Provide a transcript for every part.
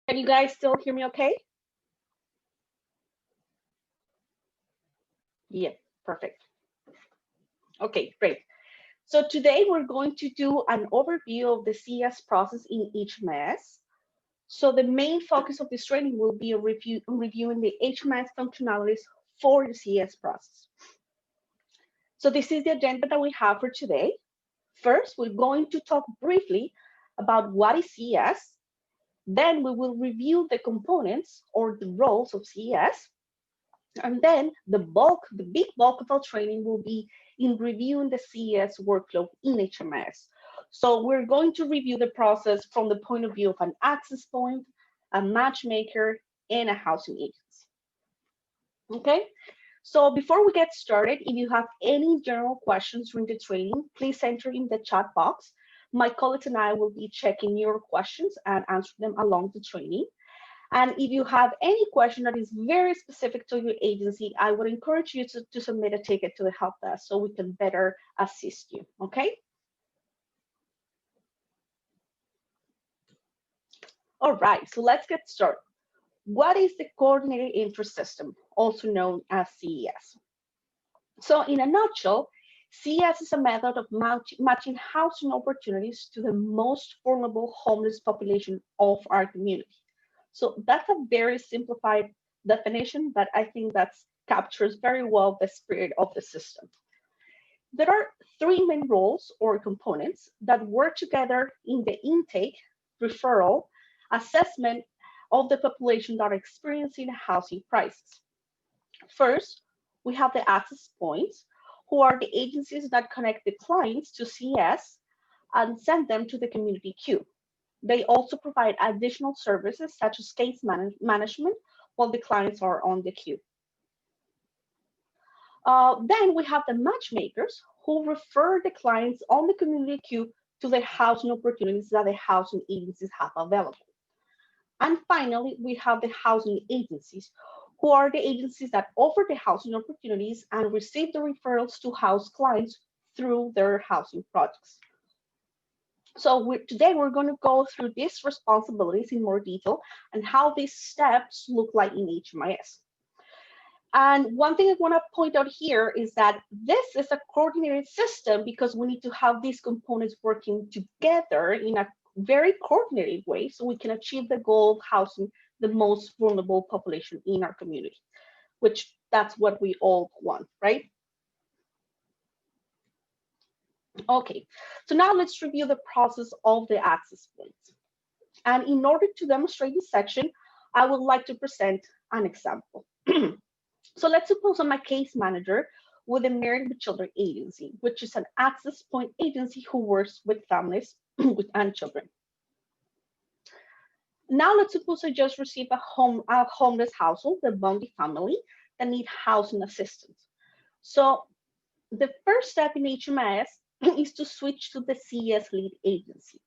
Can you guys still hear me okay? Yeah, perfect. Okay, great. So today we're going to do an overview of the CES process in HMIS. So the main focus of this training will be reviewing the HMIS functionalities for the CES process. So this is the agenda that we have for today. First, we're going to talk briefly about what is CES. Then we will review the components or the roles of CES. And then the big bulk of our training will be in reviewing the CES workflow in HMIS. So we're going to review the process from the point of view of an access point, a matchmaker, and a housing agency. Okay, so before we get started, if you have any general questions during the training, please enter in the chat box. My colleagues and I will be checking your questions and answering them along the training. And if you have any question that is very specific to your agency, I would encourage you to submit a ticket to the help desk so we can better assist you, okay? All right, so let's get started. What is the Coordinated Entry System, also known as CES? So in a nutshell, CES is a method of matching housing opportunities to the most vulnerable homeless population of our community. So that's a very simplified definition, but I think that captures very well the spirit of the system. There are three main roles or components that work together in the intake, referral, assessment of the population that are experiencing housing crisis. First, we have the access points, who are the agencies that connect the clients to CES and send them to the community queue. They also provide additional services such as case management while the clients are on the queue. Then we have the matchmakers who refer the clients on the community queue to the housing opportunities that the housing agencies have available. And finally, we have the housing agencies, who are the agencies that offer the housing opportunities and receive the referrals to house clients through their housing projects. So today we're going to go through these responsibilities in more detail and how these steps look like in HMIS. And one thing I want to point out here is that this is a coordinated system because we need to have these components working together in a very coordinated way so we can achieve the goal of housing the most vulnerable population in our community, which that's what we all want, right? Okay, so now let's review the process of the access points. And in order to demonstrate this section, I would like to present an example. So let's suppose I'm a case manager with a Married with Children agency, which is an access point agency who works with families and children. Now let's suppose I just received a homeless household, the Bundy family, that need housing assistance. So the first step in HMIS is to switch to the CES lead agency.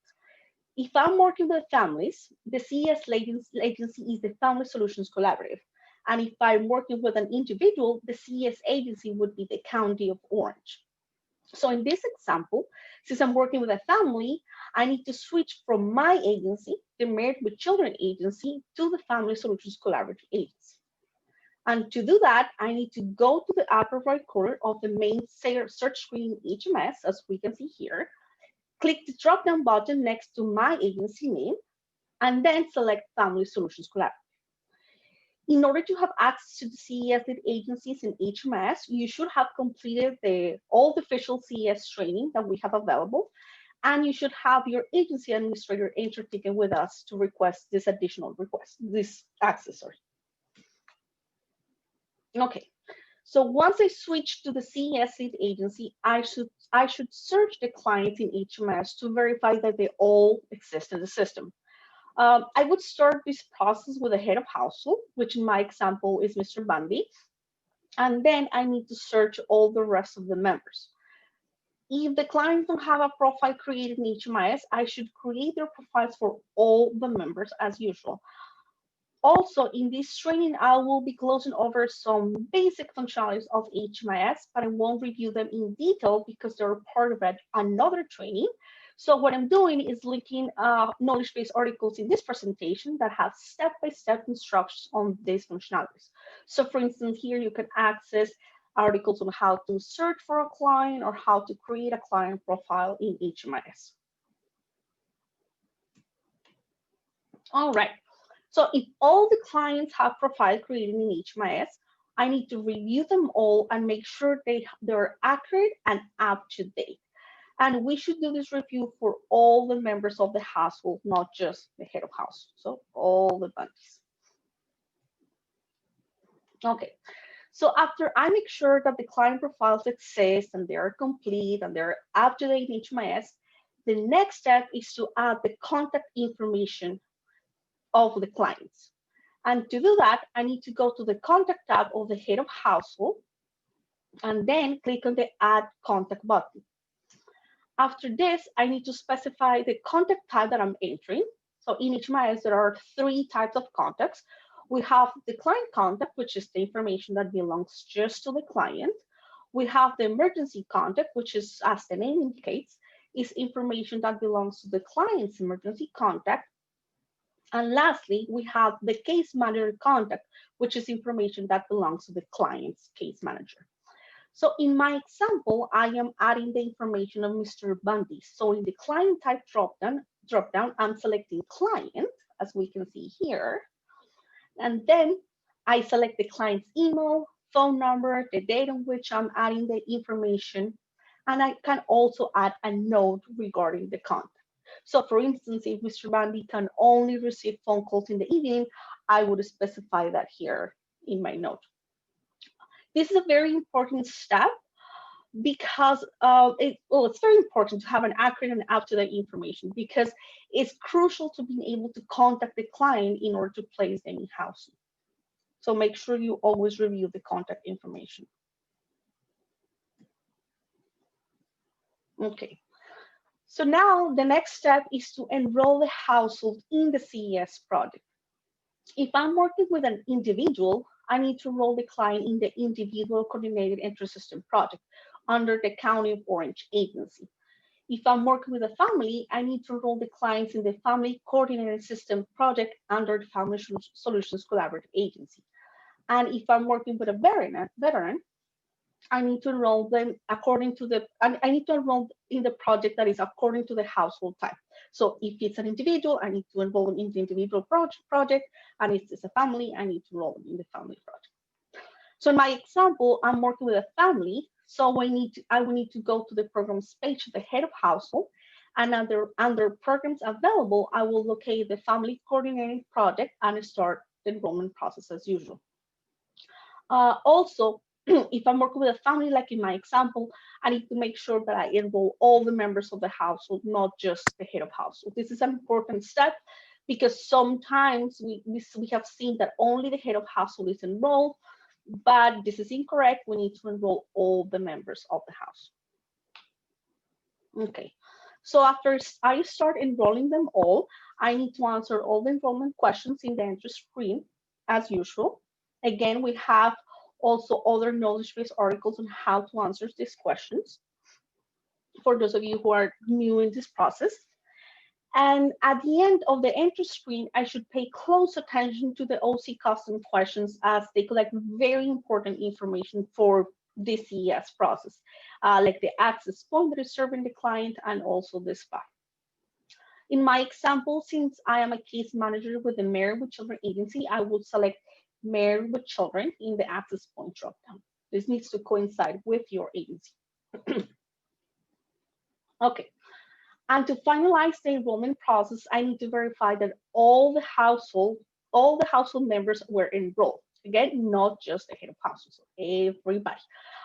If I'm working with families, the CES agency is the Family Solutions Collaborative. And if I'm working with an individual, the CES agency would be the County of Orange. So in this example, since I'm working with a family, I need to switch from my agency, the Married with Children agency, to the Family Solutions Collaborative agency. And to do that, I need to go to the upper right corner of the main search screen in HMS, as we can see here, click the drop-down button next to my agency name, and then select Family Solutions Collaborative. In order to have access to the CES lead agencies in HMS, you should have completed all the official CES training that we have available, and you should have your agency administrator enter ticket with us to request this additional request, this access, sorry. Okay, so once I switch to the CES lead agency, I should search the clients in HMS to verify that they all exist in the system. I would start this process with a head of household, which in my example is Mr. Bundy, and then I need to search all the rest of the members. If the clients don't have a profile created in HMIS, I should create their profiles for all the members as usual. Also, in this training, I will be closing over some basic functionalities of HMIS, but I won't review them in detail because they're part of another training. So what I'm doing is linking knowledge base articles in this presentation that have step-by-step instructions on these functionalities. So for instance, here you can access articles on how to search for a client or how to create a client profile in HMIS. All right, so if all the clients have profile created in HMIS, I need to review them all and make sure they're accurate and up to date. And we should do this review for all the members of the household, not just the head of household, so all the bunnies. Okay, so after I make sure that the client profiles exist and they're complete and they're up to date in HMIS, the next step is to add the contact information of the clients. And to do that, I need to go to the contact tab of the head of household and then click on the add contact button. After this, I need to specify the contact type that I'm entering. So in HMIS, there are 3 types of contacts. We have the client contact, which is the information that belongs just to the client. We have the emergency contact, which is, as the name indicates, is information that belongs to the client's emergency contact. And lastly, we have the case manager contact, which is information that belongs to the client's case manager. So in my example, I am adding the information of Mr. Bundy. So in the client type dropdown, I'm selecting client, as we can see here. And then I select the client's email, phone number, the date on which I'm adding the information. And I can also add a note regarding the contact. So for instance, if Mr. Bundy can only receive phone calls in the evening, I would specify that here in my note. This is a very important step because it's very important to have an accurate and up-to-date information because it's crucial to being able to contact the client in order to place them in housing. So make sure you always review the contact information. Okay. So now the next step is to enroll the household in the CES project. If I'm working with an individual, I need to enroll the client in the Individual Coordinated Entry System project under the County of Orange agency. If I'm working with a family, I need to enroll the clients in the Family Coordinated System project under the Family Solutions Collaborative Agency. And if I'm working with a veteran, I need to enroll them according to I need to enroll in the project that is according to the household type. So if it's an individual, I need to enroll them in the individual project, and if it's a family, I need to enroll them in the family project. So in my example, I'm working with a family, so I will need to go to the programs page of the head of household, and under programs available, I will locate the family coordinating project and start the enrollment process as usual. Also, if I'm working with a family, like in my example, I need to make sure that I enroll all the members of the household, not just the head of household. This is an important step because sometimes we have seen that only the head of household is enrolled, but this is incorrect. We need to enroll all the members of the house. Okay, so after I start enrolling them all, I need to answer all the enrollment questions in the entry screen as usual. Again, we have also other knowledge base articles on how to answer these questions for those of you who are new in this process. And at the end of the entry screen, I should pay close attention to the OC custom questions as they collect very important information for the CES process, like the access point that is serving the client and also the SPA. In my example, since I am a case manager with the Married with Children agency, I will select Married with Children in the access point dropdown. This needs to coincide with your agency. Okay. And to finalize the enrollment process, I need to verify that all the household members were enrolled. Again, not just the head of household, so everybody.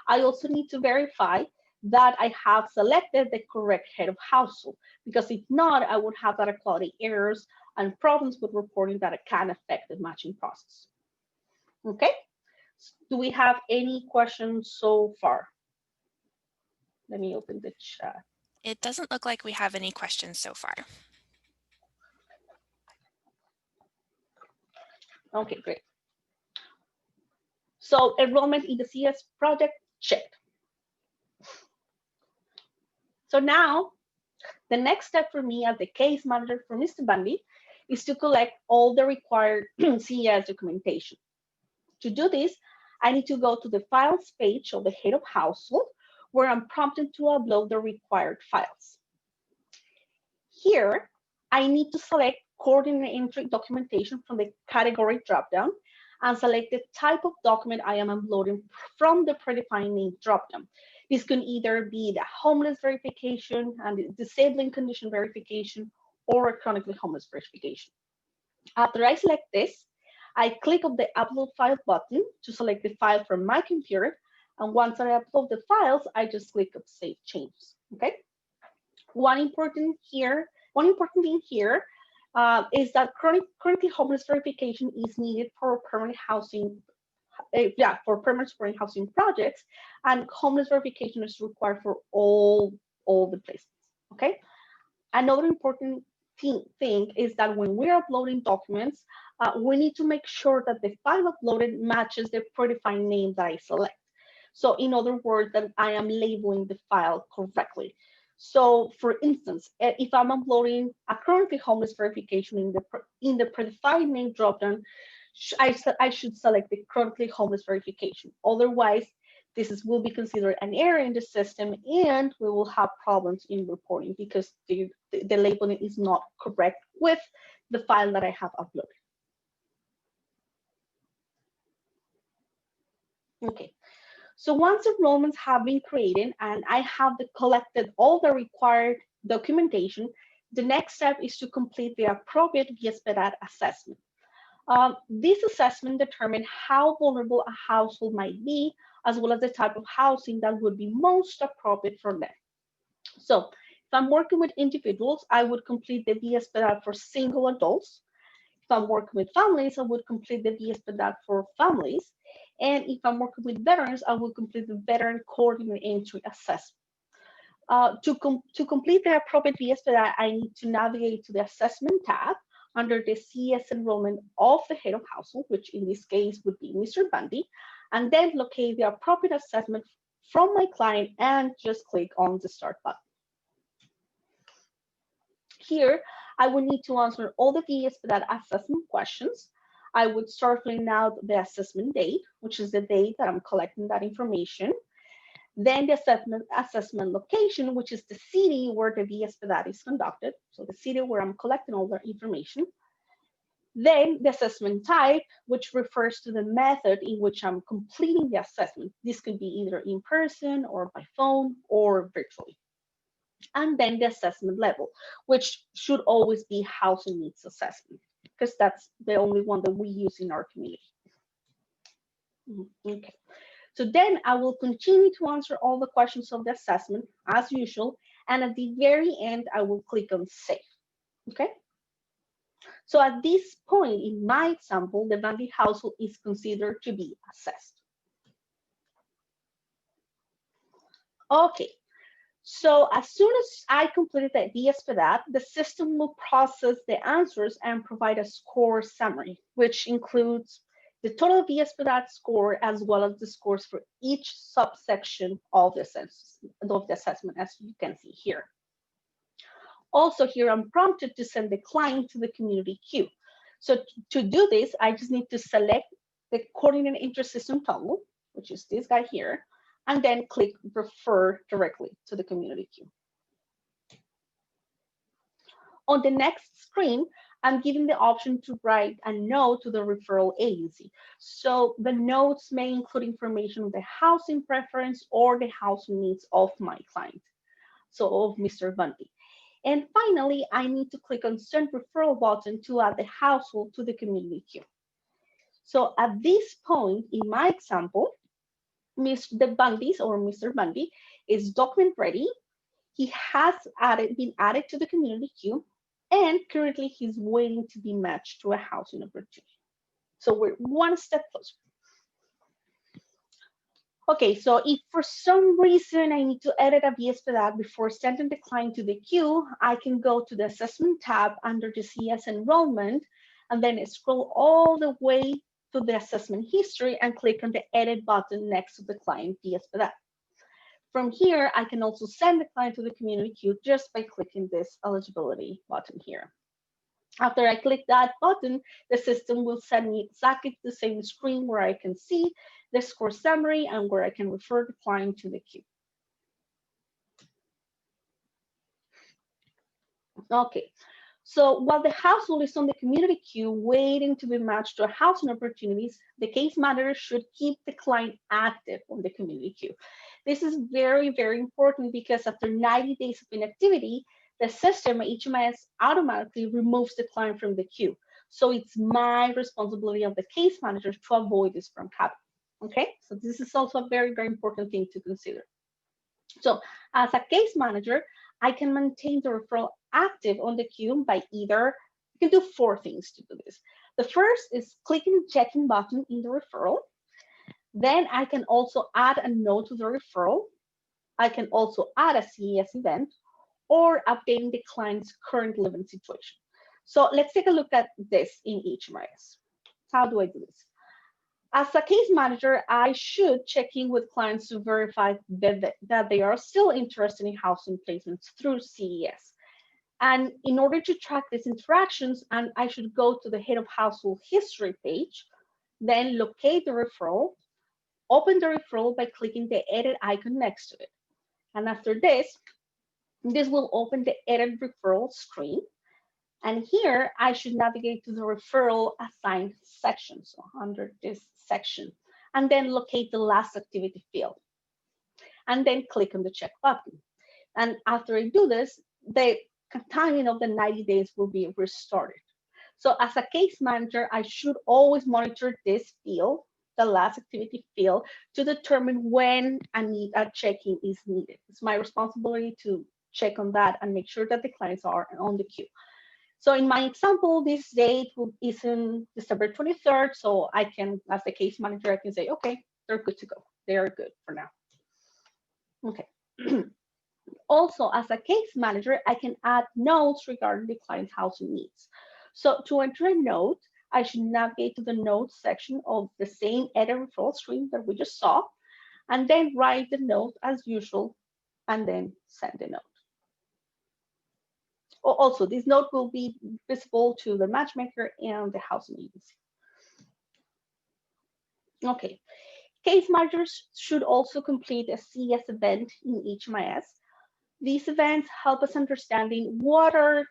I also need to verify that I have selected the correct head of household, because if not, I would have data quality errors and problems with reporting that can affect the matching process. Okay, do we have any questions so far? Let me open the chat. It doesn't look like we have any questions so far. Okay, great. So enrollment in the CES project, checked. So now The next step for me as the case manager for Mr. Bundy is to collect all the required CES documentation. To do this, I need to go to the Files page of the Head of Household, where I'm prompted to upload the required files. Here, I need to select coordinate entry documentation from the category dropdown and select the type of document I am uploading from the predefined name dropdown. This can either be the homeless verification and the disabling condition verification or a chronically homeless verification. After I select this, I click on the upload file button to select the file from my computer. And once I upload the files, I just click on save changes, okay? One important thing here is that currently homeless verification is needed for permanent housing, for permanent supporting housing projects, and homeless verification is required for all the places. Okay. Another important thing is that when we're uploading documents, we need to make sure that the file uploaded matches the predefined name that I select. So in other words, that I am labeling the file correctly. So for instance, if I'm uploading a currently homeless verification in the predefined name dropdown, I should select the currently homeless verification. Otherwise, will be considered an error in the system, and we will have problems in reporting because the labeling is not correct with the file that I have uploaded. Okay. So once enrollments have been created and I have collected all the required documentation, the next step is to complete the appropriate VSPDAT assessment. This assessment determines how vulnerable a household might be, as well as the type of housing that would be most appropriate for them. So if I'm working with individuals, I would complete the VSPDAT for single adults. If I'm working with families, I would complete the VSPDAT for families. And if I'm working with veterans, I will complete the veteran coordinate entry assessment. To complete the appropriate VSPDAT, I need to navigate to the assessment tab under the CES enrollment of the head of household, which in this case would be Mr. Bundy, and then locate the appropriate assessment from my client and just click on the start button. Here, I would need to answer all the VSPDAT assessment questions. I would start filling out the assessment date, which is the date that I'm collecting that information. Then the assessment location, which is the city where the VSPDAT is conducted. So the city where I'm collecting all the information. Then the assessment type, which refers to the method in which I'm completing the assessment. This could be either in person or by phone or virtually. And then the assessment level, which should always be housing needs assessment, because that's the only one that we use in our community. Okay. So then I will continue to answer all the questions of the assessment as usual. And at the very end, I will click on save. Okay. So at this point in my example, the Bundy household is considered to be assessed. Okay. So as soon as I completed the VSPDAT, the system will process the answers and provide a score summary, which includes the total VSPDAT score as well as the scores for each subsection of the assessment, as you can see here. Also here, I'm prompted to send the client to the community queue. So to do this, I just need to select the coordinate inter-system toggle, which is this guy here, and then click refer directly to the community queue. On the next screen, I'm given the option to write a note to the referral agency. So the notes may include information on the housing preference or the housing needs of my client, so of Mr. Bundy. And finally, I need to click on send referral button to add the household to the community queue. So at this point in my example, Mr. Bundy is document ready. He has been added to the community queue, and currently he's waiting to be matched to a housing opportunity. So we're one step closer. Okay, so if for some reason I need to edit a VSPDAT before sending the client to the queue, I can go to the assessment tab under the CES enrollment and then scroll all the way to the assessment history and click on the edit button next to the client VSPDAT. From here, I can also send the client to the community queue just by clicking this eligibility button here. After I click that button, the system will send me exactly the same screen where I can see the score summary and where I can refer the client to the queue. Okay, so while the household is on the community queue waiting to be matched to a housing opportunities, the case manager should keep the client active on the community queue. This is very, very important because after 90 days of inactivity, the system, HMIS, automatically removes the client from the queue. So it's my responsibility of the case manager to avoid this from happening. Okay, so this is also a very, very important thing to consider. So as a case manager, I can maintain the referral active on the queue by either, you can do 4 things to do this. The first is clicking the check-in button in the referral. Then I can also add a note to the referral. I can also add a CES event or updating the client's current living situation. So let's take a look at this in HMIS. How do I do this? As a case manager, I should check in with clients to verify that they are still interested in housing placements through CES. And in order to track these interactions, and I should go to the head of household history page, then locate the referral, open the referral by clicking the edit icon next to it. And after this will open the edit referral screen. And here I should navigate to the referral assigned section, so under this section, and then locate the last activity field. And then click on the check button. And after I do this, the timing of the 90 days will be restarted. So as a case manager, I should always monitor this field, the last activity field, to determine when a check-in is needed. It's my responsibility to check on that and make sure that the clients are on the queue. So in my example, this date is in December 23rd. So I can, as the case manager, I can say, okay, they're good to go. They are good for now. Okay. Also, as a case manager, I can add notes regarding the client's housing needs. So to enter a note, I should navigate to the notes section of the same edit referral screen that we just saw, and then write the note as usual, and then send the note. Also, this note will be visible to the matchmaker and the housing agency. Okay, case managers should also complete a CES event in HMIS. These events help us understanding what are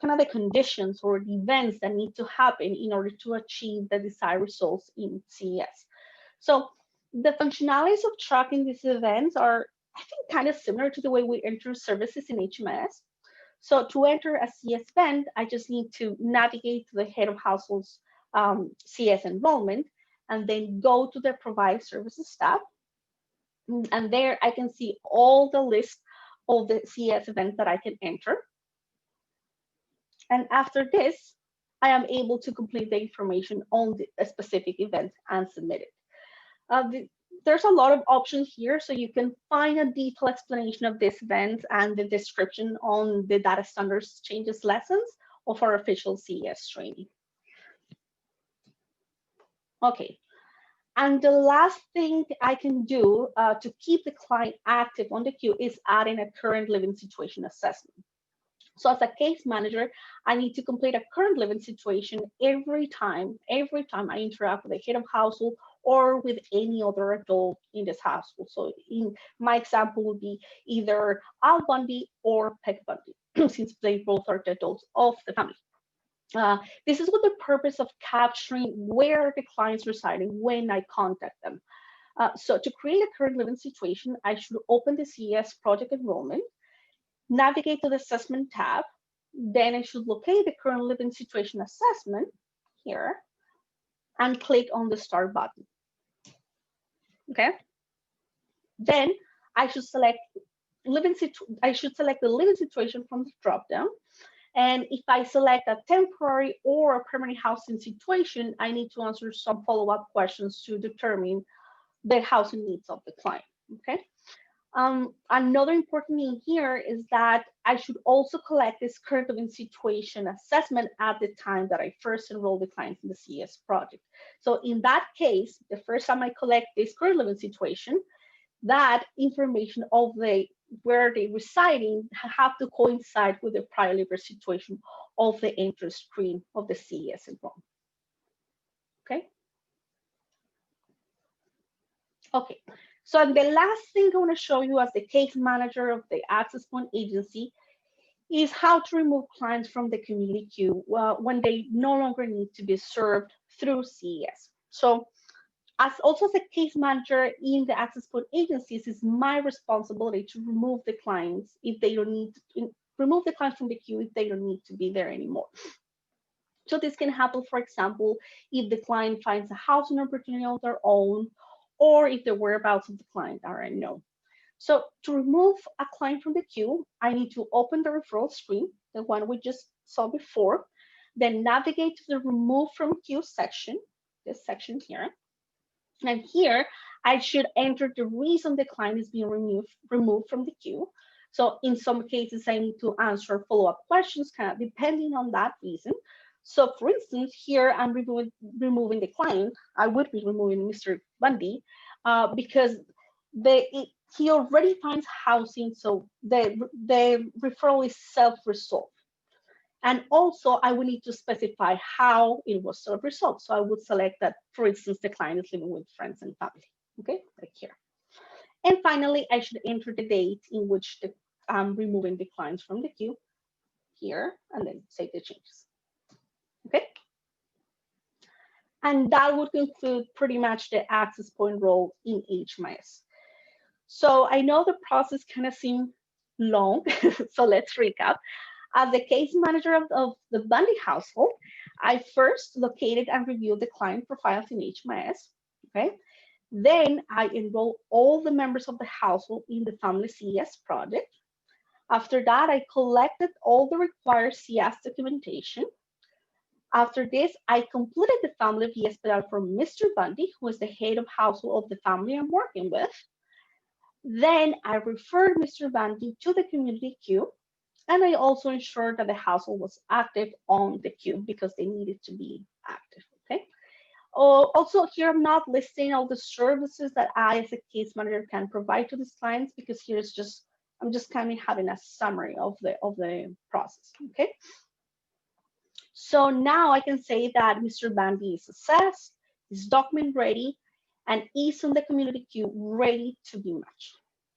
kind of the conditions or the events that need to happen in order to achieve the desired results in CES. So the functionalities of tracking these events are, I think, kind of similar to the way we enter services in HMIS. So to enter a CES event, I just need to navigate to the head of households CES enrollment, and then go to the provide services tab. And there I can see all the list of the CES events that I can enter. And after this, I am able to complete the information on a specific event and submit it. There's a lot of options here, so you can find a detailed explanation of this event and the description on the data standards changes lessons of our official CES training. Okay, and the last thing I can do to keep the client active on the queue is adding a current living situation assessment. So as a case manager, I need to complete a current living situation every time I interact with a head of household or with any other adult in this household. So in my example would be either Al Bundy or Peg Bundy, since they both are the adults of the family. This is with the purpose of capturing where the client's residing when I contact them. So to create a current living situation, I should open the CES project enrollment, navigate to the assessment tab, then I should locate the current living situation assessment here and click on the start button. Okay. Then I should select the living situation from the drop-down. And if I select a temporary or a permanent housing situation, I need to answer some follow-up questions to determine the housing needs of the client. Okay. Another important thing here is that I should also collect this current living situation assessment at the time that I first enroll the clients in the CES project. So in that case, the first time I collect this current living situation, that information of where they residing have to coincide with the prior labor situation of the entry screen of the CES enrollment. Okay. Okay. So the last thing I want to show you as the case manager of the access point agency is how to remove clients from the community queue when they no longer need to be served through CES. So as a case manager in the access point agencies, it's my responsibility to remove the clients if they don't need to, remove the clients from the queue if they don't need to be there anymore. So this can happen, for example, if the client finds a housing opportunity on their own, or if the whereabouts of the client are unknown. So to remove a client from the queue, I need to open the referral screen, the one we just saw before, then navigate to the remove from queue section, this section here. And here, I should enter the reason the client is being removed from the queue. So in some cases, I need to answer follow-up questions, kind of depending on that reason. So for instance, here I'm removing the client. I would be removing Mr. Bundy because he already finds housing, so the referral is self-resolved. And also, I would need to specify how it was self-resolved. So I would select that, for instance, the client is living with friends and family, okay, like here. And finally, I should enter the date in which I'm removing the clients from the queue here, and then save the changes, okay? And that would conclude pretty much the access point role in HMIS. So I know the process kind of seemed long, so let's recap. As the case manager of the Bundy household, I first located and reviewed the client profiles in HMIS, okay? Then I enroll all the members of the household in the family CES project. After that, I collected all the required CES documentation. After this, I completed the family VSPL for Mr. Bundy, who is the head of household of the family I'm working with. Then I referred Mr. Bundy to the community queue. And I also ensured that the household was active on the queue because they needed to be active, okay? Also, here I'm not listing all the services that I as a case manager can provide to these clients because I'm just kind of having a summary of the process, okay? So now I can say that Mr. Bundy is assessed, is document ready, and is on the community queue ready to be matched.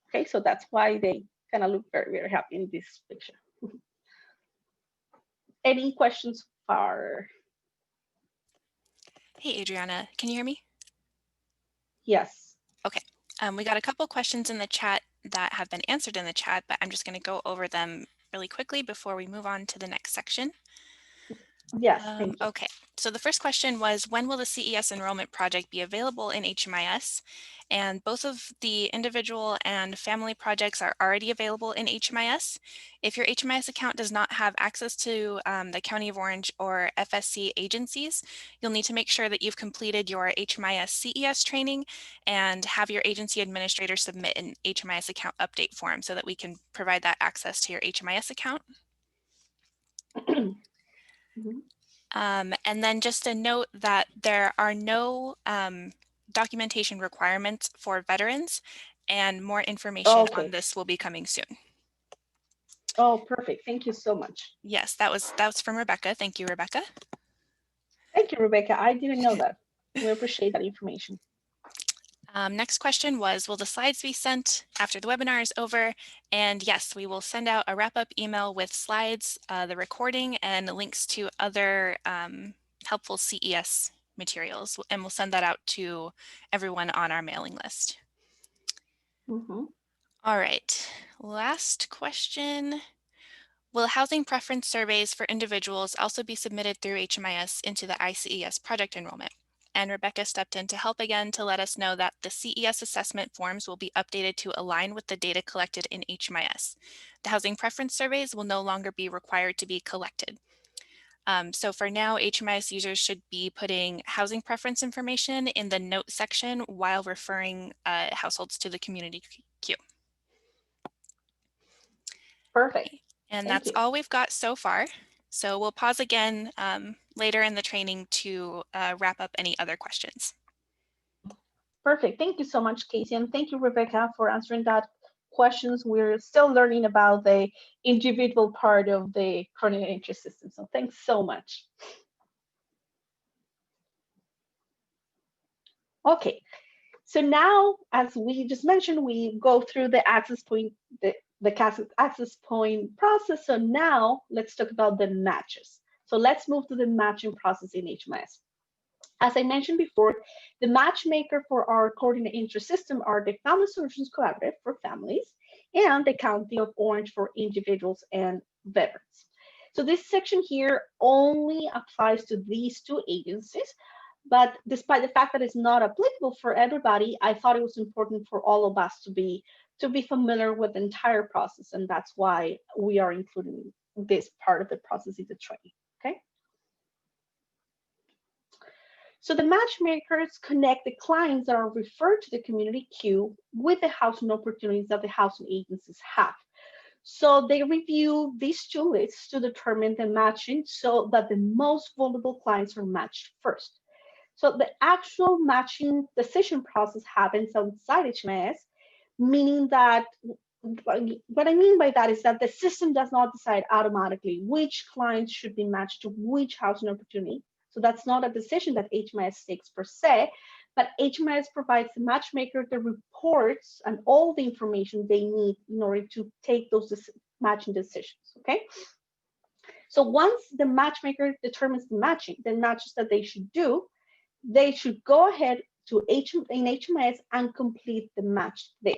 Okay, so that's why they kind of look very, very happy in this picture. Any questions for? Hey, Adriana, can you hear me? Yes. Okay. We got a couple questions in the chat that have been answered in the chat, but I'm just going to go over them really quickly before we move on to the next section. Yes, thank you. Okay, so the first question was, when will the CES enrollment project be available in HMIS? And both of the individual and family projects are already available in HMIS. If your HMIS account does not have access to the County of Orange or FSC agencies, you'll need to make sure that you've completed your HMIS CES training and have your agency administrator submit an HMIS account update form so that we can provide that access to your HMIS account. And then just a note that there are no documentation requirements for veterans, and more information on this will be coming soon. Oh, perfect. Thank you so much. Yes, that was from Rebecca. Thank you, Rebecca. Thank you, Rebecca. I didn't know that. We appreciate that information. Next question was, will the slides be sent after the webinar is over? And yes, we will send out a wrap-up email with slides, the recording, and links to other helpful CES materials, and we'll send that out to everyone on our mailing list. All right, last question. Will housing preference surveys for individuals also be submitted through HMIS into the ICES project enrollment? And Rebecca stepped in to help again to let us know that the CES assessment forms will be updated to align with the data collected in HMIS. The housing preference surveys will no longer be required to be collected. So for now, HMIS users should be putting housing preference information in the note section while referring households to the community queue. Perfect. And that's all we've got so far. So we'll pause again later in the training to wrap up any other questions. Perfect. Thank you so much, Casey. And thank you, Rebecca, for answering that questions. We're still learning about the individual part of the coordinated entry system. So thanks so much. Okay. So now, as we just mentioned, we go through the access point, the access point process. So now let's talk about the matches. So let's move to the matching process in HMIS. As I mentioned before, the matchmaker for our coordinate interest system are the Family Solutions Collaborative for families and the County of Orange for individuals and veterans. So this section here only applies to these two agencies, but despite the fact that it's not applicable for everybody, I thought it was important for all of us to be familiar with the entire process, and that's why we are including this part of the process in the training. Okay. So the matchmakers connect the clients that are referred to the community queue with the housing opportunities that the housing agencies have. So they review these two lists to determine the matching so that the most vulnerable clients are matched first. So the actual matching decision process happens outside HMIS, meaning that what I mean by that is that the system does not decide automatically which clients should be matched to which housing opportunity. So that's not a decision that HMIS takes per se, but HMIS provides the matchmaker the reports and all the information they need in order to take those matching decisions, okay? So once the matchmaker determines the matches that they should do, they should go ahead to in HMIS and complete the match there.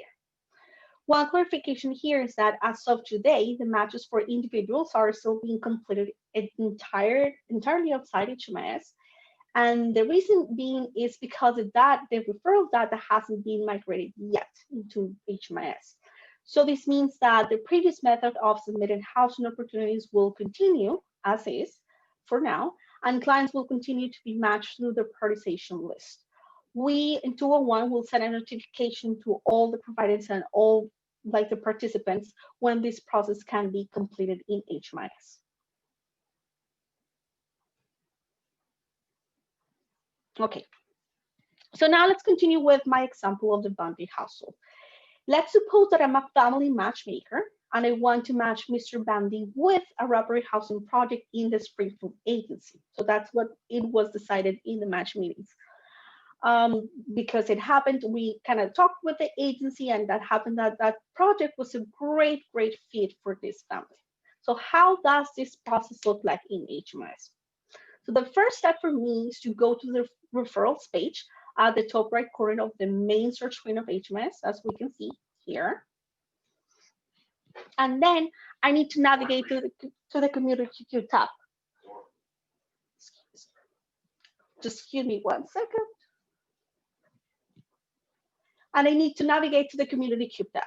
One clarification here is that as of today, the matches for individuals are still being completed entirely outside HMIS. And the reason being is because of that, the referral data hasn't been migrated yet into HMIS. So this means that the previous method of submitting housing opportunities will continue as is for now, and clients will continue to be matched through the prioritization list. We in 201 will send a notification to all the providers and all like the participants when this process can be completed in HMIS. Okay, so now let's continue with my example of the Bundy household. Let's suppose that I'm a family matchmaker and I want to match Mr. Bundy with a robbery housing project in the Springfield agency. So that's what it was decided in the match meetings. Because it happened, we kind of talked with the agency and that happened that that project was a great fit for this family. So how does this process look like in HMIS? So the first step for me is to go to the referrals page at the top right corner of the main search screen of HMIS, as we can see here. And then I need to navigate to the community queue tab. Just give me 1 second. And I need to navigate to the community queue tab.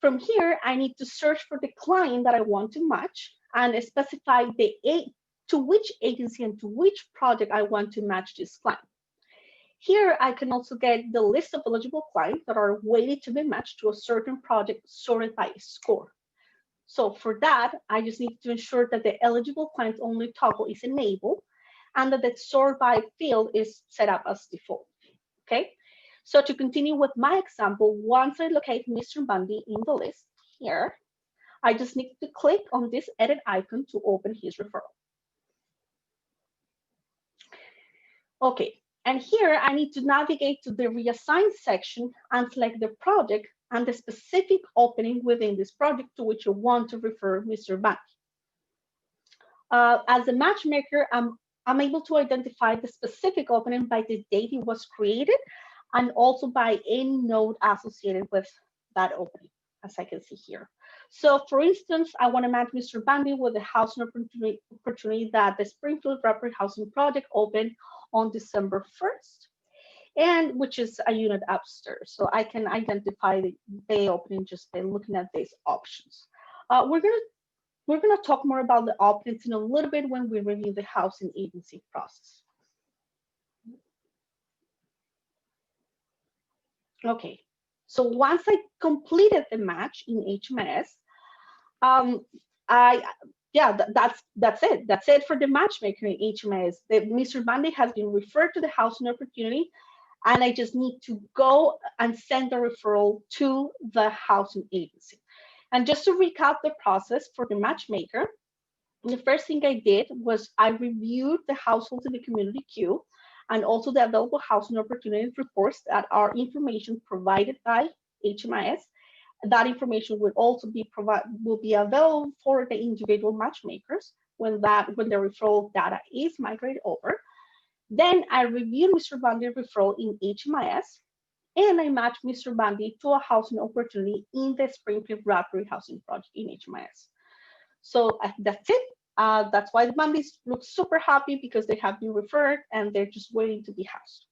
From here, I need to search for the client that I want to match and specify to which agency and to which project I want to match this client. Here, I can also get the list of eligible clients that are waiting to be matched to a certain project sorted by score. So for that, I just need to ensure that the eligible clients only toggle is enabled and that the sort by field is set up as default, okay? So to continue with my example, once I locate Mr. Bundy in the list here, I just need to click on this edit icon to open his referral. Okay, and here I need to navigate to the Reassign section and select the project and the specific opening within this project to which you want to refer Mr. Bundy. As a matchmaker, I'm able to identify the specific opening by the date it was created and also by any node associated with that opening, as I can see here. So for instance, I want to match Mr. Bundy with the housing opportunity that the Springfield Robbery Housing Project opened on December 1st, and which is a unit upstairs. So I can identify the opening just by looking at these options. We're gonna talk more about the openings in a little bit when we review the housing agency process. Okay, so once I completed the match in HMIS, that's it. That's it for the matchmaker in HMIS. Mr. Bundy has been referred to the housing opportunity, and I just need to go and send the referral to the housing agency. And just to recap the process for the matchmaker, the first thing I did was I reviewed the households in the community queue and also the available housing opportunity reports that are information provided by HMIS. That information will also be available for the individual matchmakers when the referral data is migrated over. Then I reviewed Mr. Bundy's referral in HMIS, and I matched Mr. Bundy to a housing opportunity in the Springfield Rapid Housing Project in HMIS. So that's it. That's why the Bundys look super happy, because they have been referred and they're just waiting to be housed.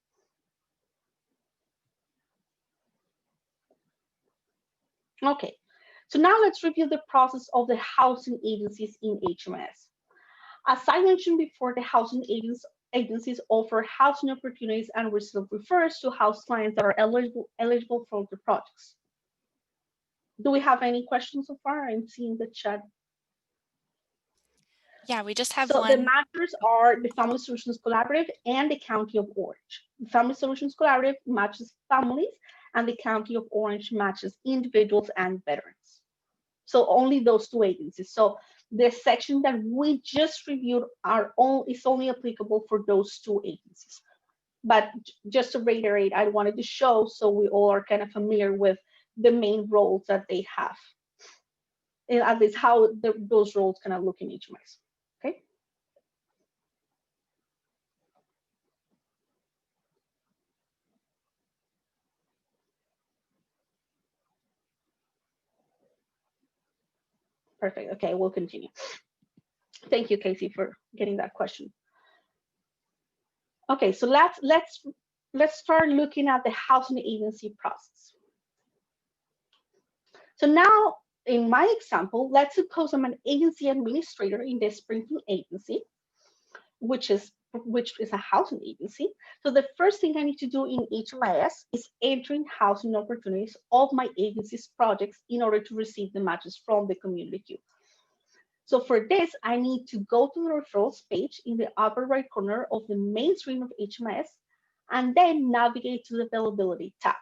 Okay, so now let's review the process of the housing agencies in HMIS. As I mentioned before, the housing agencies offer housing opportunities and receive referrals to house clients that are eligible for the projects. Do we have any questions so far? I'm seeing the chat. Yeah, we just have one. one. So the matchers are the Family Solutions Collaborative and the County of Orange. The Family Solutions Collaborative matches families, and the County of Orange matches individuals and veterans. So only those two agencies. So the section that we just reviewed is only applicable for those two agencies. But just to reiterate, I wanted to show so we all are kind of familiar with the main roles that they have, and at least how those roles kind of look in HMIS. Okay. Perfect. Okay, we'll continue. Thank you, Casey, for getting that question. Okay, so let's start looking at the housing agency process. So now, in my example, let's suppose I'm an agency administrator in the Springfield agency, which is a housing agency. So the first thing I need to do in HMIS is entering housing opportunities of my agency's projects in order to receive the matches from the community queue. So for this, I need to go to the referrals page in the upper right corner of the main screen of HMIS, and then navigate to the availability tab.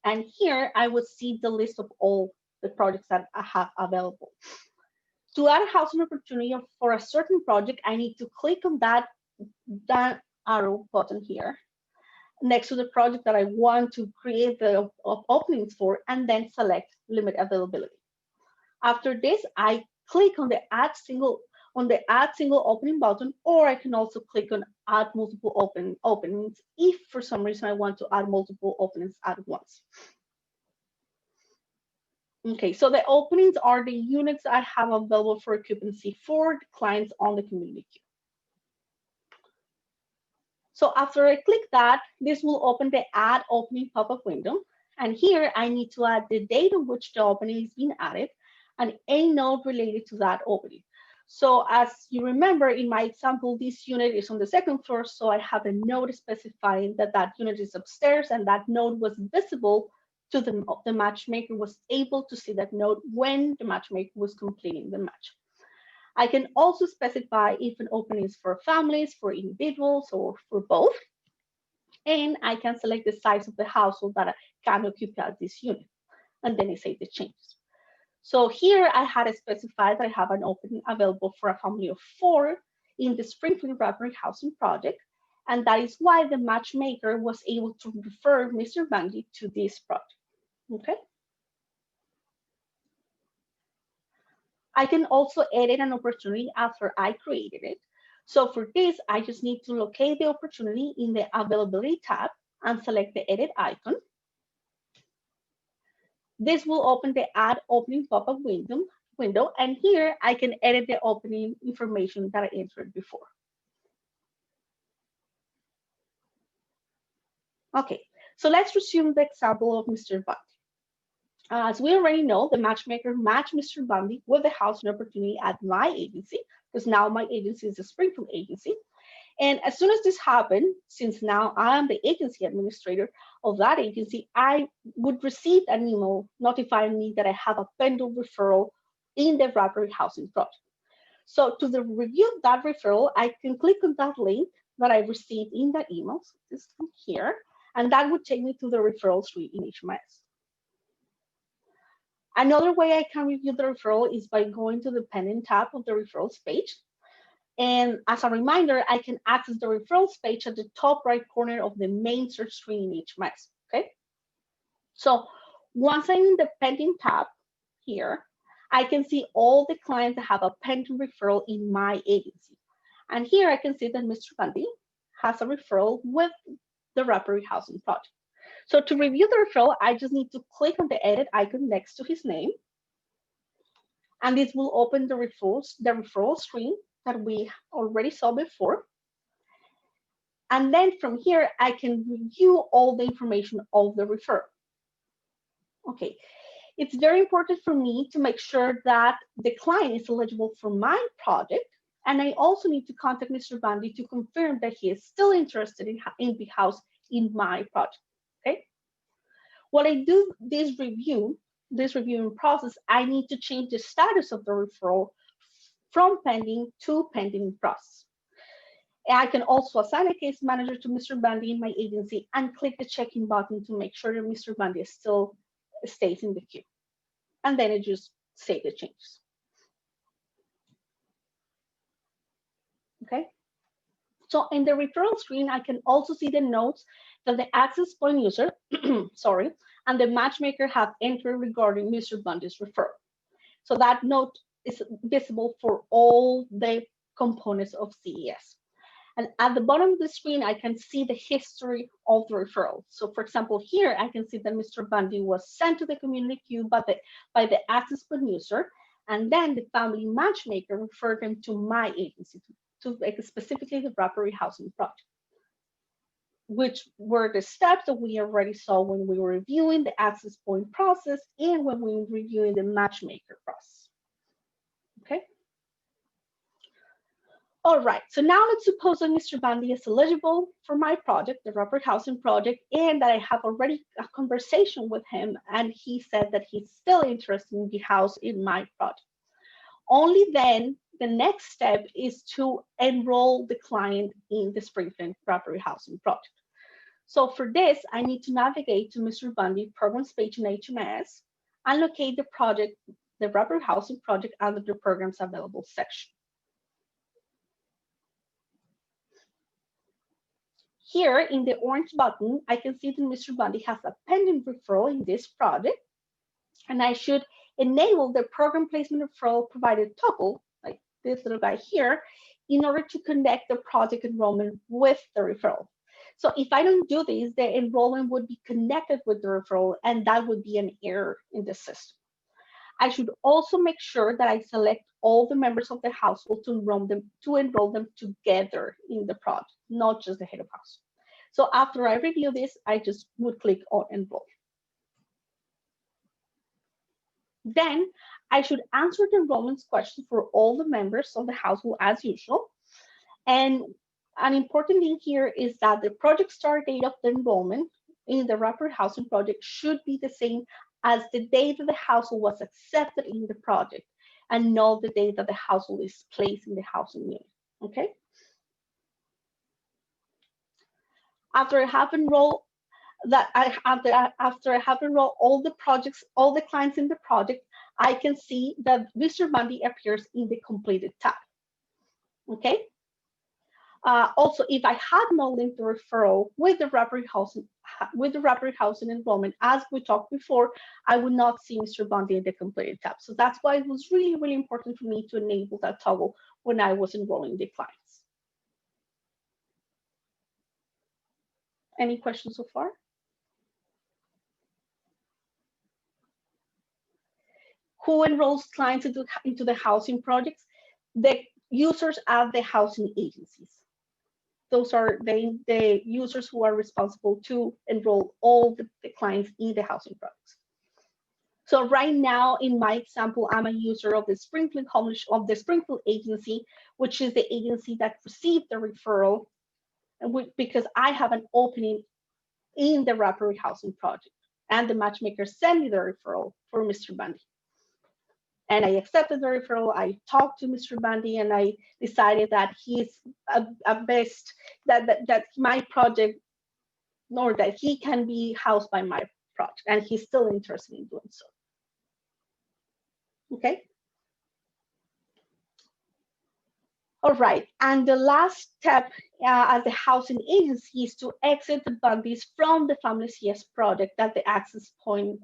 And here I would see the list of all the projects that I have available. To add a housing opportunity for a certain project, I need to click on that arrow button here next to the project that I want to create the openings for, and then select limit availability. After this, I click on the add single opening button, or I can also click on add multiple openings if for some reason I want to add multiple openings at once. Okay, so the openings are the units I have available for occupancy for the clients on the community queue. So after I click that, this will open the add opening pop-up window. And here I need to add the date on which the opening is being added and a node related to that opening. So as you remember, in my example, this unit is on the second floor, so I have a node specifying that that unit is upstairs, and that node was visible to the matchmaker, was able to see that node when the matchmaker was completing the match. I can also specify if an opening is for families, for individuals, or for both. And I can select the size of the household that can occupy this unit, and then I save the changes. So here I had specified that I have an opening available for a family of 4 in the Springfield Rapid Housing Project, and that is why the matchmaker was able to refer Mr. Bundy to this project. Okay. I can also edit an opportunity after I created it. So for this, I just need to locate the opportunity in the availability tab and select the edit icon. This will open the add opening pop-up window, and here I can edit the opening information that I entered before. Okay, so let's resume the example of Mr. Bundy. As we already know, the matchmaker matched Mr. Bundy with the housing opportunity at my agency, because now my agency is a Springfield agency. And as soon as this happened, since now I am the agency administrator of that agency, I would receive an email notifying me that I have a pending referral in the Rapid Housing Project. So to review that referral, I can click on that link that I received in that email, so this link here, And that would take me to the referral suite in HMIS. Another way I can review the referral is by going to the pending tab of the referrals page. And as a reminder, I can access the referrals page at the top right corner of the main search screen in HMIS, okay? So once I'm in the pending tab here, I can see all the clients that have a pending referral in my agency. And here I can see that Mr. Bundy has a referral with the Referral Housing Project. So to review the referral, I just need to click on the edit icon next to his name. And this will open the referral screen that we already saw before. And then from here, I can review all the information of the referral. Okay, it's very important for me to make sure that the client is eligible for my project. And I also need to contact Mr. Bundy to confirm that he is still interested in the house in my project, okay? When I do this reviewing process, I need to change the status of the referral from pending to pending process. I can also assign a case manager to Mr. Bundy in my agency and click the check-in button to make sure that Mr. Bundy still stays in the queue. And then I just save the changes. Okay. So in the referral screen, I can also see the notes that the access point user, sorry, and the matchmaker have entered regarding Mr. Bundy's referral. So that note is visible for all the components of CES. And at the bottom of the screen, I can see the history of the referral. So for example, here I can see that Mr. Bundy was sent to the community queue by the access point user, and then the family matchmaker referred him to my agency, to specifically the Referral Housing Project, which were the steps that we already saw when we were reviewing the access point process and when we were reviewing the matchmaker process. Okay. All right, so now let's suppose that Mr. Bundy is eligible for my project, the Referral Housing Project, and that I have already a conversation with him, and he said that he's still interested in the house in my project. Only then, the next step is to enroll the client in the Springfield Referral Housing Project. So for this, I need to navigate to Mr. Bundy Programs page in HMIS and locate the project, the Referral Housing Project, under the Programs Available section. Here in the orange button, I can see that Mr. Bundy has a pending referral in this project, and I should enable the program placement referral provided toggle, like this little guy here, in order to connect the project enrollment with the referral. So if I don't do this, the enrollment would be connected with the referral, and that would be an error in the system. I should also make sure that I select all the members of the household to enroll them together in the project, not just the head of house. So after I review this, I just would click on enroll. Then I should answer the enrollment question for all the members of the household as usual. And an important thing here is that the project start date of the enrollment in the Referral Housing Project should be the same as the date that the household was accepted in the project, and not the date that the household is placed in the housing unit. Okay. After I have enrolled all the projects, all the clients in the project, I can see that Mr. Bundy appears in the completed tab. Okay. Also, if I had not linked the referral with the Referral Housing enrollment, as we talked before, I would not see Mr. Bundy in the completed tab. So that's why it was really, really important for me to enable that toggle when I was enrolling the clients. Any questions so far? Who enrolls clients into the housing projects? The users at the housing agencies. Those are the users who are responsible to enroll all the clients in the housing projects. So right now, in my example, I'm a user of the Springfield agency, which is the agency that received the referral, because I have an opening in the Referral Housing Project, and the matchmaker sent me the referral for Mr. Bundy. And I accepted the referral. I talked to Mr. Bundy, and I decided that he's that my project or that he can be housed by my project, and he's still interested in doing so. Okay. All right, and the last step as a housing agency is to exit the bodies from the Family CS project that the access point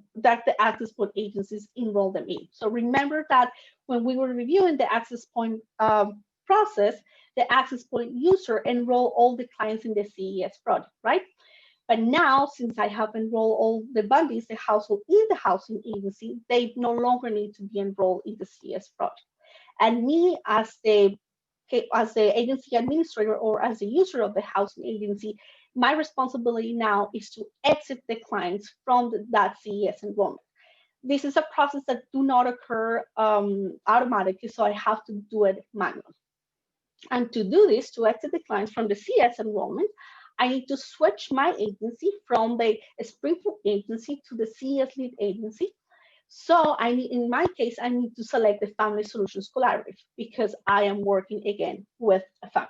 agencies enroll them in. So remember that when we were reviewing the access point process, the access point user enroll all the clients in the CES project, right? But now, since I have enrolled all the bodies, the household in the housing agency, they no longer need to be enrolled in the CES project. And me as the agency administrator or as the user of the housing agency, my responsibility now is to exit the clients from that CES enrollment. This is a process that do not occur automatically, so I have to do it manually. And to do this, to exit the clients from the CES enrollment, I need to switch my agency from the Springfield agency to the CES lead agency. So in my case, I need to select the Family Solutions Collaborative because I am working again with a family.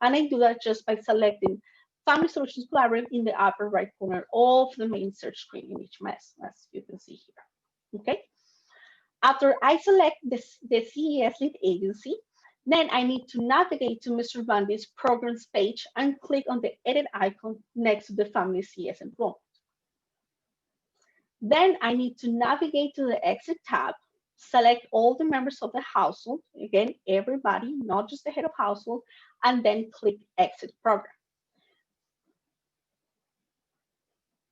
And I do that just by selecting Family Solutions Collaborative in the upper right corner of the main search screen in HMIS, as you can see here. Okay. After I select the CES lead agency, then I need to navigate to Mr. Bundy's programs page and click on the edit icon next to the Family CS enrollment. Then I need to navigate to the exit tab, select all the members of the household, again, everybody, not just the head of household, and then click exit program.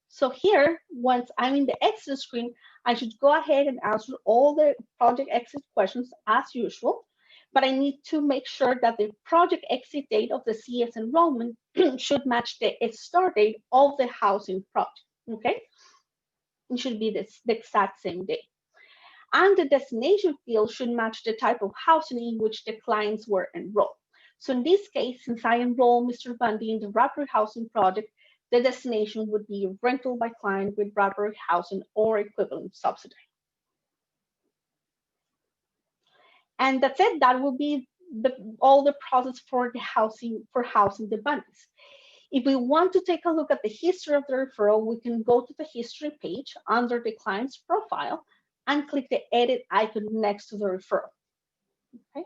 So here, once I'm in the exit screen, I should go ahead and answer all the project exit questions as usual, but I need to make sure that the project exit date of the CS enrollment should match the start date of the housing project, okay? It should be the exact same day. And the destination field should match the type of housing in which the clients were enrolled. So in this case, since I enrolled Mr. Bundy in the Bradbury Housing Project, the destination would be rental by client with Bradbury Housing or equivalent subsidy. And that's it. That will be all the process for housing the Bundys. If we want to take a look at the history of the referral, we can go to the history page under the client's profile and click the edit icon next to the referral. Okay.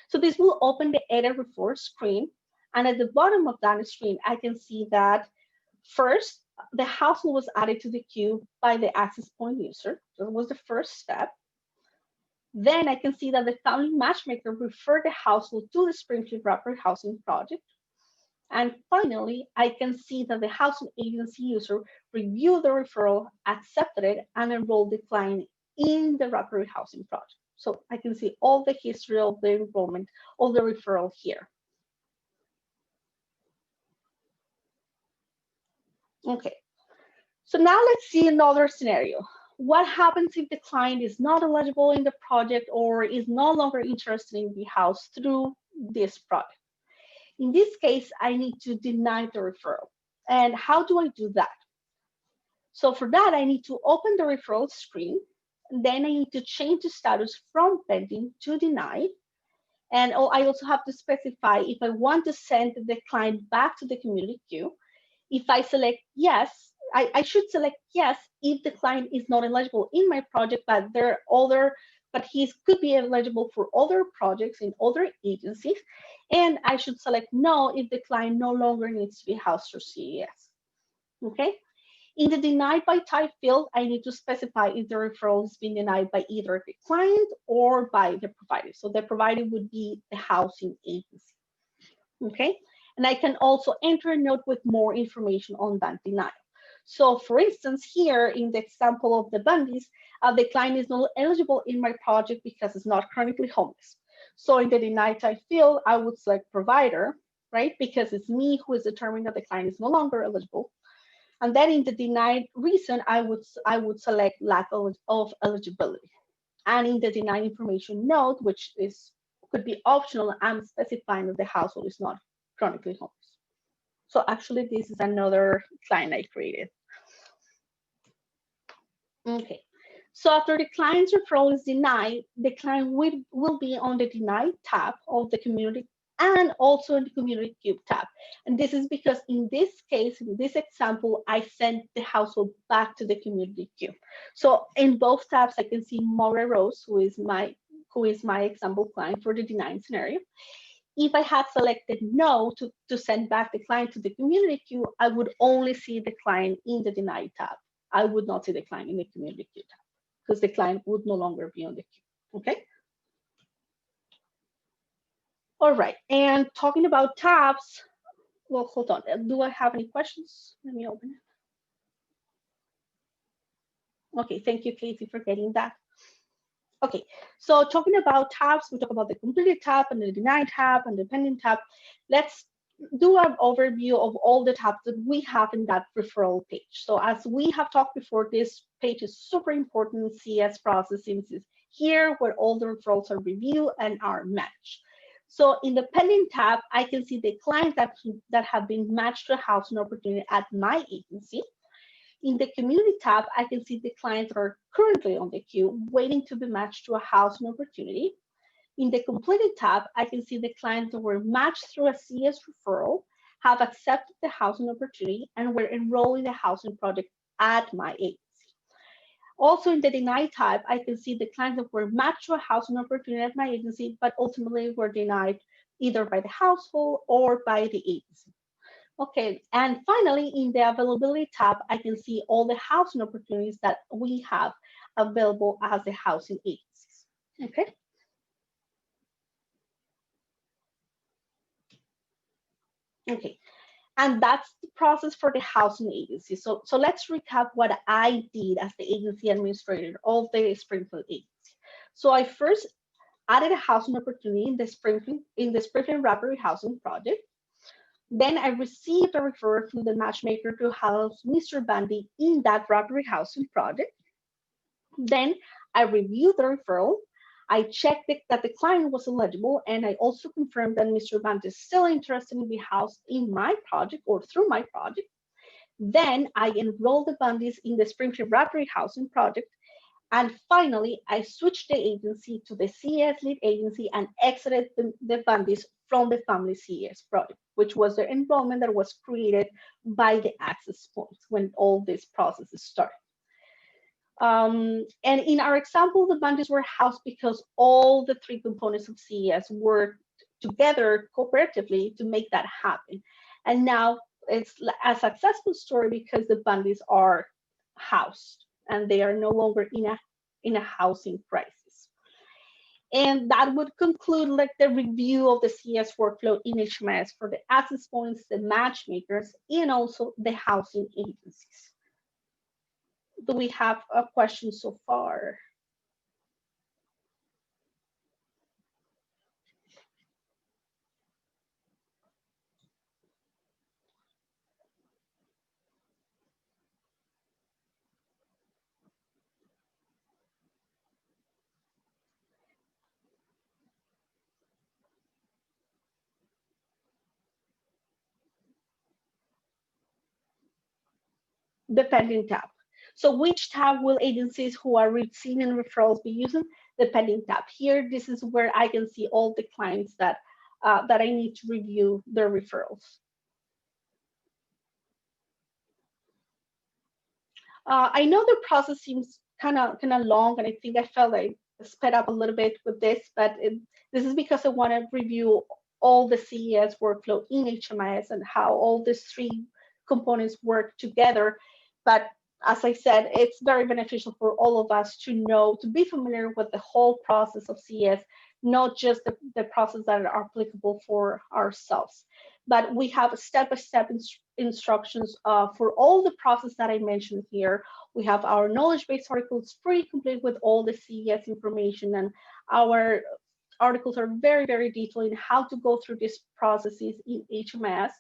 So this will open the edit referral screen. And at the bottom of that screen, I can see that first, the household was added to the queue by the access point user. That was the first step. Then I can see that the family matchmaker referred the household to the Springfield Bradbury Housing Project. And finally, I can see that the housing agency user reviewed the referral, accepted it, and enrolled the client in the Bradbury Housing Project. So I can see all the history of the enrollment of the referral here. Okay, so now let's see another scenario. What happens if the client is not eligible in the project or is no longer interested in the house through this project? In this case, I need to deny the referral. And how do I do that? So for that, I need to open the referral screen. And then I need to change the status from pending to denied. And I also have to specify if I want to send the client back to the community queue. If I select yes, I should select yes if the client is not eligible in my project, but he could be eligible for other projects in other agencies. And I should select no if the client no longer needs to be housed through CES. Okay. In the denied by type field, I need to specify if the referral has been denied by either the client or by the provider. So the provider would be the housing agency. Okay. And I can also enter a note with more information on that denial. So for instance, here in the example of the Bundys, the client is not eligible in my project because it's not chronically homeless. So in the denied type field, I would select provider, right? Because it's me who is determining that the client is no longer eligible. And then in the denied reason, I would select lack of eligibility. And in the denied information note, which could be optional, I'm specifying that the household is not chronically homeless. So actually, this is another client I created. Okay. So after the client's referral is denied, the client will be on the denied tab of the community and also in the Community Cube tab. And this is because in this case, in this example, I sent the household back to the Community Cube. So in both tabs, I can see Maura Rose, who is my example client for the denied scenario. If I had selected no to send back the client to the Community Queue, I would only see the client in the denied tab. I would not see the client in the Community Queue tab because the client would no longer be on the queue, okay? All right, and talking about tabs, well, hold on. Do I have any questions? Let me open it. Okay, thank you, Casey, for getting that. Okay, so talking about tabs, we talk about the completed tab and the denied tab and the pending tab. Let's do an overview of all the tabs that we have in that referral page. So as we have talked before, this page is super important in CES process since it's here where all the referrals are reviewed and are matched. So in the pending tab, I can see the clients that have been matched to a housing opportunity at my agency. In the Community tab, I can see the clients that are currently on the queue waiting to be matched to a housing opportunity. In the Completed tab, I can see the clients that were matched through a CES referral, have accepted the housing opportunity, and were enrolled in the housing project at my agency. Also in the Denied tab, I can see the clients that were matched to a housing opportunity at my agency, but ultimately were denied either by the household or by the agency. Okay, and finally, in the Availability tab, I can see all the housing opportunities that we have available as the housing agencies. Okay. Okay, and that's the process for the housing agency. So let's recap what I did as the agency administrator of the Springfield agency. So I first added a housing opportunity in the Springfield Rapid Housing Project. Then I received a referral from the matchmaker to house Mr. Bundy in that rapid housing project. Then I reviewed the referral. I checked that the client was eligible, and I also confirmed that Mr. Bundy is still interested in being housed in my project or through my project. Then I enrolled the Bundys in the Springfield Rapid Housing Project. And finally, I switched the agency to the CES lead agency and exited the Bundys from the Family CES project, which was the enrollment that was created by the access points when all these processes started. And in our example, the Bundys were housed because all the three components of CES worked together cooperatively to make that happen. And now it's a successful story because the Bundys are housed and they are no longer in a housing crisis. And that would conclude like the review of the CES workflow in HMIS for the access points, the matchmakers, and also the housing agencies. Do we have a question so far? The pending tab. So which tab will agencies who are receiving referrals be using? The pending tab. Here, this is where I can see all the clients that I need to review their referrals. I know the process seems kind of long, and I think I felt I sped up a little bit with this, but this is because I want to review all the CES workflow in HMIS and how all these three components work together. But as I said, it's very beneficial for all of us to know, to be familiar with the whole process of CES, not just the process that are applicable for ourselves. But we have step-by-step instructions for all the process that I mentioned here. We have our knowledge base articles pretty complete with all the CES information, and our articles are very, very detailed in how to go through these processes in HMIS.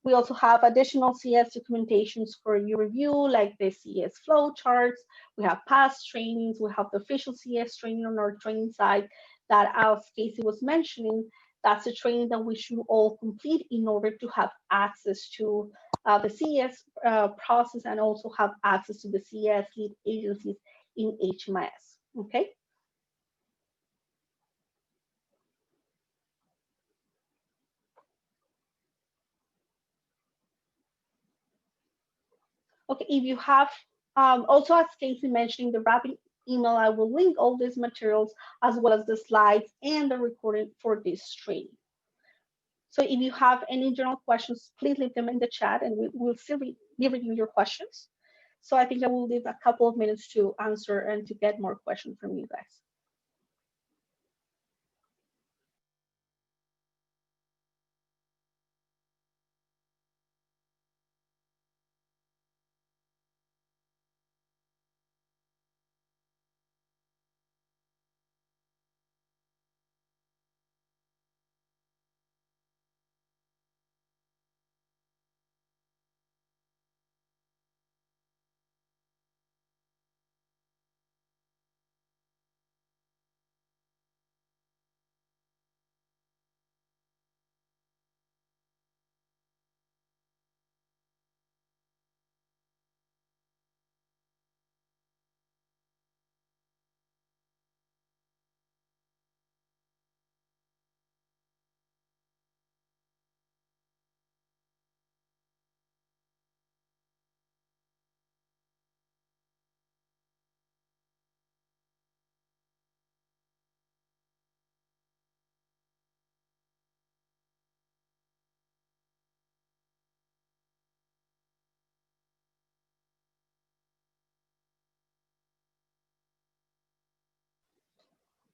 We also have additional CES documentations for your review, like the CES flow charts. We have past trainings. We have the official CES training on our training site that, as Casey was mentioning, that's a training that we should all complete in order to have access to the CES process and also have access to the CES lead agencies in HMIS, okay? Okay, if you have, also as Casey mentioned in the wrapping email, I will link all these materials as well as the slides and the recording for this training. So if you have any general questions, please leave them in the chat and we'll still be reviewing your questions. So I think I will leave a couple of minutes to answer and to get more questions from you guys.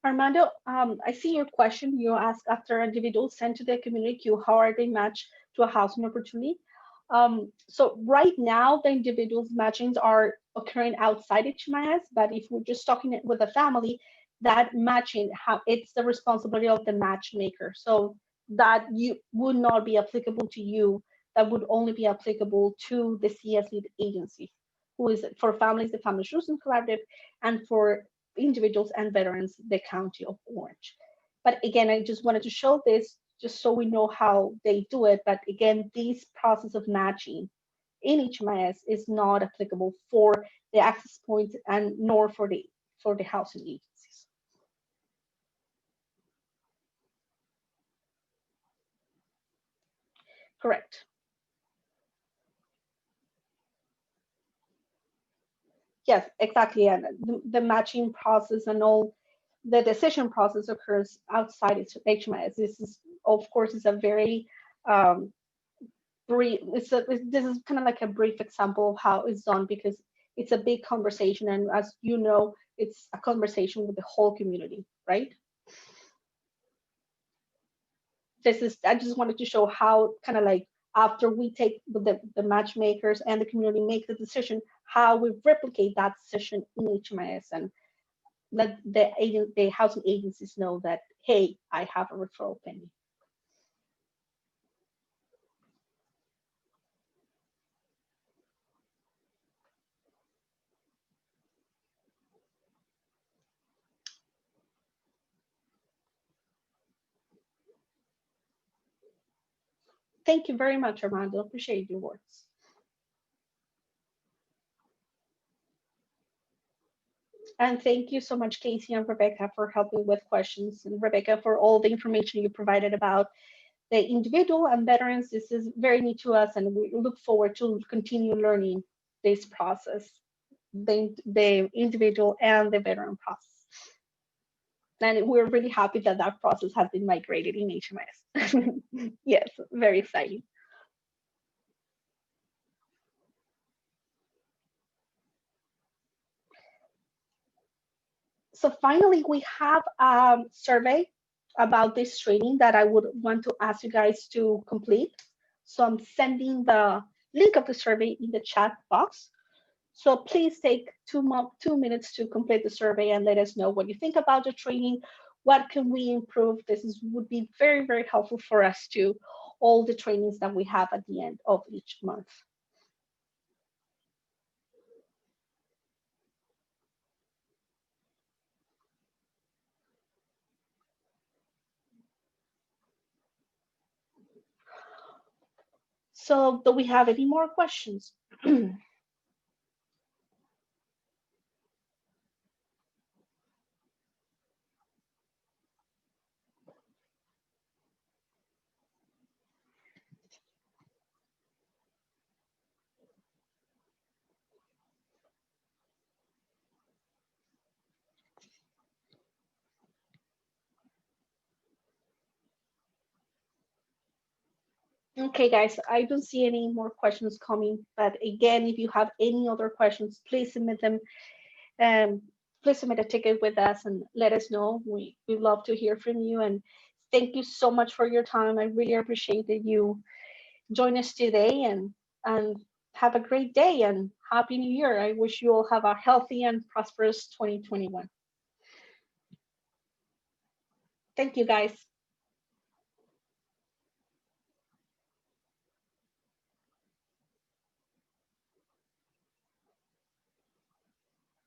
Armando, I see your question. You ask after individuals sent to the community queue, how are they matched to a housing opportunity? So right now, the individuals matchings are occurring outside HMIS, but if we're just talking with a family, that matching, how it's the responsibility of the matchmaker. So that you would not be applicable to you. That would only be applicable to the CES lead agency, who is for families, the Family Solutions Collaborative, and for individuals and veterans, the County of Orange. But again, I just wanted to show this just so we know how they do it. But again, this process of matching in HMIS is not applicable for the access points and nor for the housing agencies. Correct. Yes, exactly. And the matching process and all the decision process occurs outside HMIS. This is, of course, is a very brief. This is kind of like a brief example of how it's done because it's a big conversation, and as you know, it's a conversation with the whole community, right? I just wanted to show how kind of like after we take the matchmakers and the community make the decision, how we replicate that decision in HMIS and let the housing agencies know that, hey, I have a referral pending. Thank you very much, Armando. Appreciate your words. And thank you so much, Casey and Rebecca, for helping with questions, and Rebecca for all the information you provided about the individual and veterans. This is very new to us, and we look forward to continue learning this process, the individual and the veteran process. And we're really happy that that process has been migrated in HMIS. Yes, very exciting. So finally, we have a survey about this training that I would want to ask you guys to complete. So I'm sending the link of the survey in the chat box. So please take 2 minutes to complete the survey and let us know what you think about the training. What can we improve? Would be very, very helpful for us to all the trainings that we have at the end of each month. So do we have any more questions? Okay, guys, I don't see any more questions coming. But again, if you have any other questions, please submit them. Um, please submit a ticket with us and let us know. We love to hear from you. And thank you so much for your time. I really appreciate that you join us today, and have a great day and happy new year. I wish you all have a healthy and prosperous 2021. Thank you, guys.